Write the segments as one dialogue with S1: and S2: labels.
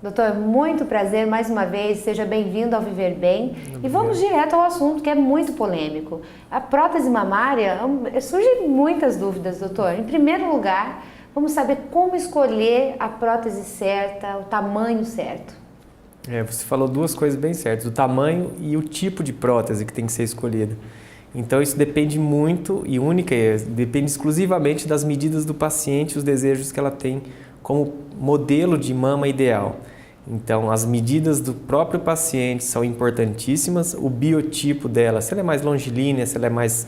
S1: Doutor, muito prazer mais uma vez, seja bem-vindo ao Viver Bem. E vamos direto ao assunto que é muito polêmico. A prótese mamária, surgem muitas dúvidas, doutor. Em primeiro lugar, vamos saber como escolher a prótese certa, o tamanho certo.
S2: Você falou duas coisas bem certas, o tamanho e o tipo de prótese que tem que ser escolhida. Então isso depende muito e depende exclusivamente das medidas do paciente, os desejos que ela tem como modelo de mama ideal. Então, as medidas do próprio paciente são importantíssimas, o biotipo dela, se ela é mais longilínea, se ela é mais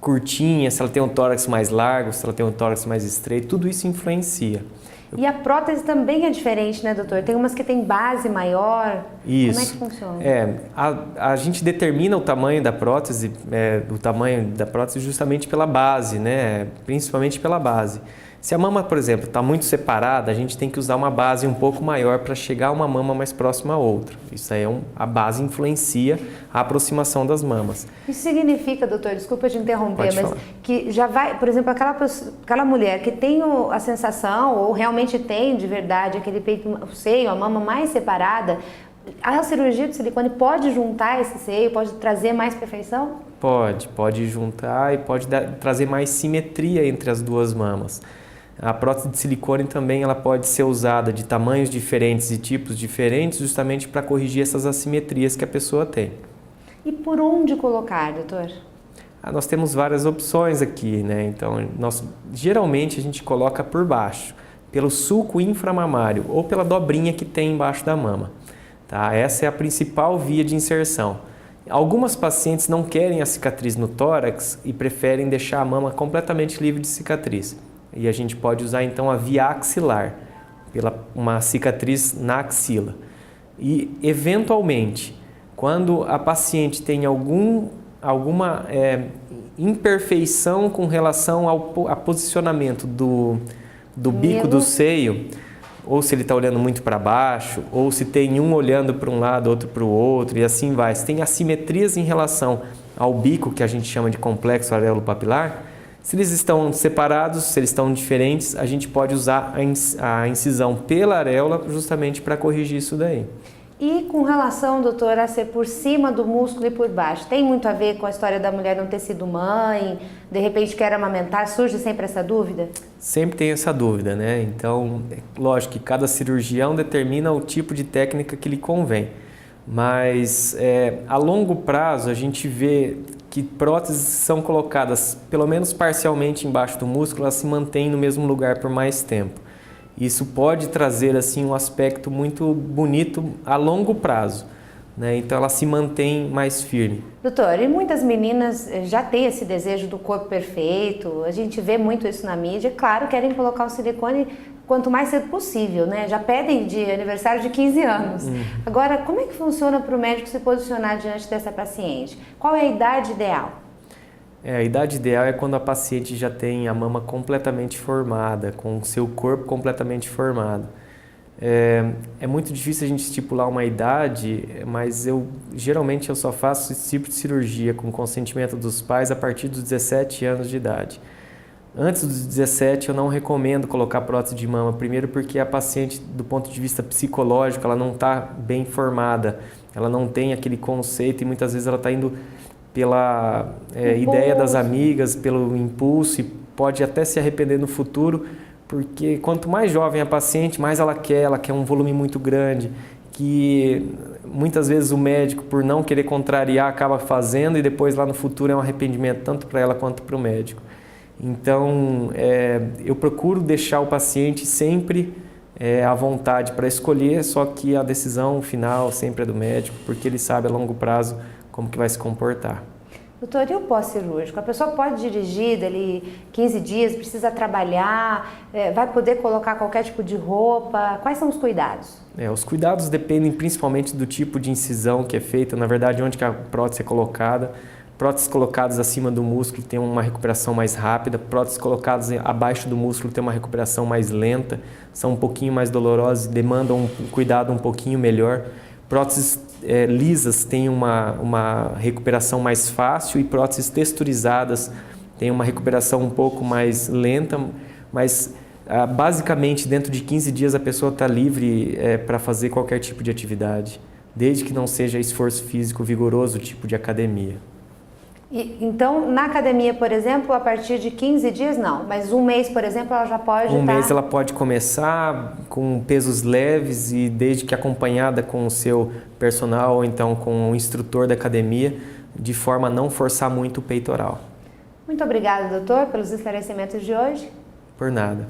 S2: curtinha, se ela tem um tórax mais largo, se ela tem um tórax mais estreito, tudo isso influencia.
S1: E a prótese também é diferente, né, doutor? Tem umas que tem base maior.
S2: Isso.
S1: Como é que funciona?
S2: A gente determina o tamanho da prótese, justamente pela base, né? Principalmente pela base. Se a mama, por exemplo, está muito separada, a gente tem que usar uma base um pouco maior para chegar a uma mama mais próxima à outra. Isso aí a base influencia a aproximação das mamas.
S1: Isso significa, doutor, desculpa te interromper,
S2: Pode
S1: mas
S2: falar.
S1: que já vai, por exemplo, aquela mulher que tem a sensação, ou realmente tem de verdade aquele peito, o seio, a mama mais separada, a cirurgia de silicone pode juntar esse seio, pode trazer mais perfeição?
S2: Pode juntar e pode trazer mais simetria entre as duas mamas. A prótese de silicone também ela pode ser usada de tamanhos diferentes e tipos diferentes justamente para corrigir essas assimetrias que a pessoa tem.
S1: E por onde colocar, doutor?
S2: Nós temos várias opções aqui, né? Então, geralmente a gente coloca por baixo, pelo sulco inframamário ou pela dobrinha que tem embaixo da mama. Tá? Essa é a principal via de inserção. Algumas pacientes não querem a cicatriz no tórax e preferem deixar a mama completamente livre de cicatriz. E a gente pode usar então a via axilar, uma cicatriz na axila. E eventualmente, quando a paciente tem alguma imperfeição com relação ao posicionamento do bico do seio, ou se ele está olhando muito para baixo, ou se tem um olhando para um lado, outro para o outro, e assim vai. Se tem assimetrias em relação ao bico, que a gente chama de complexo areolo-papilar, se eles estão separados, se eles estão diferentes, a gente pode usar a incisão pela areola justamente para corrigir isso daí.
S1: E com relação, doutor, a ser por cima do músculo e por baixo, tem muito a ver com a história da mulher não ter sido mãe, de repente quer amamentar, surge sempre essa dúvida?
S2: Sempre tem essa dúvida, né? Então, lógico que cada cirurgião determina o tipo de técnica que lhe convém. Mas a longo prazo a gente vê que próteses são colocadas pelo menos parcialmente embaixo do músculo, elas se mantêm no mesmo lugar por mais tempo. Isso pode trazer assim um aspecto muito bonito a longo prazo, né? Então ela se mantém mais firme.
S1: Doutor, e muitas meninas já têm esse desejo do corpo perfeito, a gente vê muito isso na mídia, claro, querem colocar o silicone quanto mais cedo possível, né? Já pedem de aniversário de 15 anos. Agora, como é que funciona para o médico se posicionar diante dessa paciente? Qual é a idade ideal?
S2: A idade ideal é quando a paciente já tem a mama completamente formada, com o seu corpo completamente formado. É muito difícil a gente estipular uma idade, mas geralmente eu só faço esse tipo de cirurgia com consentimento dos pais a partir dos 17 anos de idade. Antes dos 17 eu não recomendo colocar prótese de mama, primeiro porque a paciente do ponto de vista psicológico ela não está bem formada, ela não tem aquele conceito e muitas vezes ela está indo pela ideia das amigas, pelo impulso e pode até se arrepender no futuro, porque quanto mais jovem a paciente, mais ela quer um volume muito grande, que muitas vezes o médico, por não querer contrariar, acaba fazendo e depois lá no futuro é um arrependimento tanto para ela quanto para o médico. Então, eu procuro deixar o paciente sempre à vontade para escolher, só que a decisão final sempre é do médico, porque ele sabe a longo prazo como que vai se comportar.
S1: Doutor, e o pós-cirúrgico? A pessoa pode dirigir dali 15 dias, precisa trabalhar, vai poder colocar qualquer tipo de roupa? Quais são os cuidados?
S2: Os cuidados dependem principalmente do tipo de incisão que é feita, na verdade, onde que a prótese é colocada. Próteses colocadas acima do músculo têm uma recuperação mais rápida, próteses colocadas abaixo do músculo têm uma recuperação mais lenta, são um pouquinho mais dolorosas e demandam um cuidado um pouquinho melhor. Próteses lisas têm uma recuperação mais fácil e próteses texturizadas têm uma recuperação um pouco mais lenta, mas Basicamente, dentro de 15 dias a pessoa está livre para fazer qualquer tipo de atividade, desde que não seja esforço físico vigoroso, tipo de academia.
S1: Então, na academia, por exemplo, a partir de 15 dias, não. Mas um mês, por exemplo, ela já pode
S2: Um mês ela pode começar com pesos leves e desde que acompanhada com o seu personal ou então com o instrutor da academia, de forma a não forçar muito o peitoral.
S1: Muito obrigada, doutor, pelos esclarecimentos de hoje.
S2: Por nada.